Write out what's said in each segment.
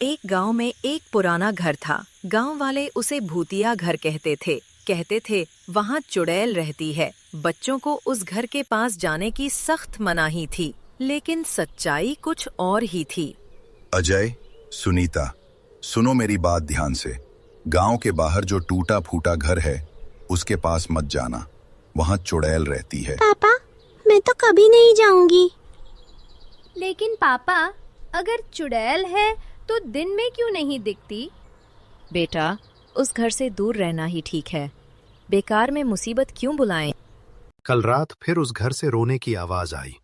एक गांव में एक पुराना घर था। गांव वाले उसे भूतिया घर कहते थे। कहते थे वहाँ चुड़ैल रहती है। बच्चों को उस घर के पास जाने की सख्त मनाही थी, लेकिन सच्चाई कुछ और ही थी। अजय, सुनीता, सुनो मेरी बात ध्यान से। गांव के बाहर जो टूटा फूटा घर है, उसके पास मत जाना। वहाँ चुड़ैल रहती है। पापा, मैं तो कभी नहीं जाऊंगी। लेकिन पापा, अगर चुड़ैल है तो दिन में क्यों नहीं दिखती? बेटा, उस घर से दूर रहना ही ठीक है। बेकार में मुसीबत क्यों बुलाएं? कल रात फिर उस घर से रोने की आवाज आई।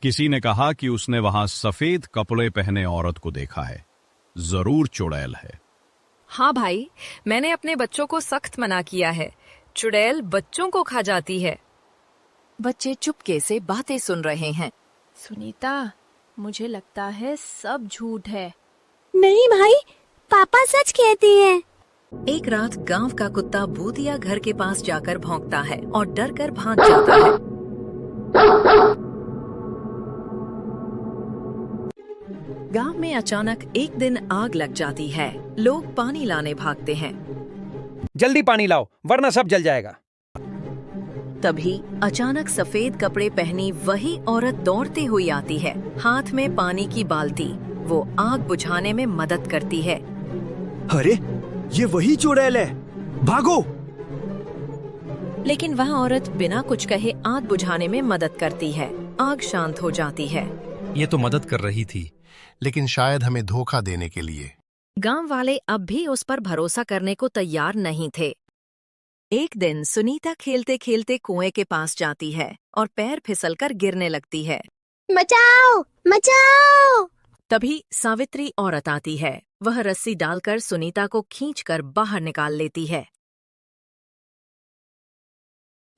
किसी ने कहा कि उसने वहां सफेद कपड़े पहने औरत को देखा है। जरूर चुड़ैल है। हाँ भाई, मैंने अपने बच्चों को सख्त मना किया है। चुड़ैल बच्चों को खा जाती है। बच्चे चुपके से बातें सुन रहे हैं। सुनीता, मुझे लगता है सब झूठ है। नहीं भाई, पापा सच कहते हैं। एक रात गांव का कुत्ता भूतिया घर के पास जाकर भौंकता है और डर कर भाग जाता है। गांव में अचानक एक दिन आग लग जाती है। लोग पानी लाने भागते हैं। जल्दी पानी लाओ, वरना सब जल जाएगा। तभी अचानक सफेद कपड़े पहनी वही औरत दौड़ती हुई आती है, हाथ में पानी की बाल्टी। वो आग बुझाने में मदद करती है। अरे, ये वही चुड़ैल है, भागो! लेकिन वह औरत बिना कुछ कहे आग बुझाने में मदद करती है। आग शांत हो जाती है। ये तो मदद कर रही थी, लेकिन शायद हमें धोखा देने के लिए। गांव वाले अब भी उस पर भरोसा करने को तैयार नहीं थे। एक दिन सुनीता खेलते खेलते कुएं के पास जाती है और पैर फिसलकर गिरने लगती है। बचाओ, बचाओ! तभी सावित्री औरत आती है। वह रस्सी डालकर सुनीता को खींचकर बाहर निकाल लेती है।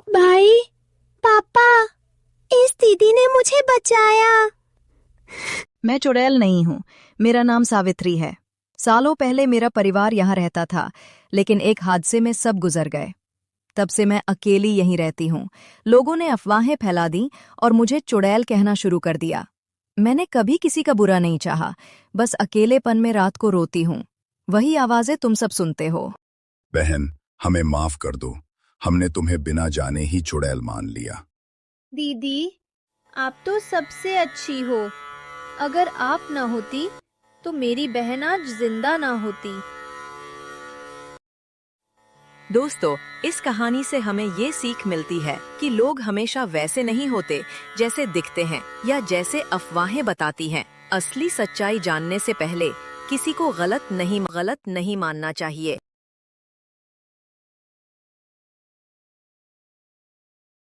भाई, पापा, इस दीदी ने मुझे बचाया। मैं चुड़ैल नहीं हूँ, मेरा नाम सावित्री है। सालों पहले मेरा परिवार यहाँ रहता था, लेकिन एक हादसे में सब गुजर गए। तब से मैं अकेली यहीं रहती हूँ। लोगों ने अफवाहें फैला दी और मुझे चुड़ैल कहना शुरू कर दिया। मैंने कभी किसी का बुरा नहीं चाहा, बस अकेलेपन में रात को रोती हूँ। वही आवाजें तुम सब सुनते हो। बहन, हमें माफ कर दो। हमने तुम्हें बिना जाने ही चुड़ैल मान लिया। दीदी, आप तो सबसे अच्छी हो। अगर आप न होती तो मेरी बहन आज जिंदा ना होती। दोस्तों, इस कहानी से हमें ये सीख मिलती है कि लोग हमेशा वैसे नहीं होते जैसे दिखते हैं या जैसे अफवाहें बताती हैं। असली सच्चाई जानने से पहले किसी को गलत नहीं मानना चाहिए।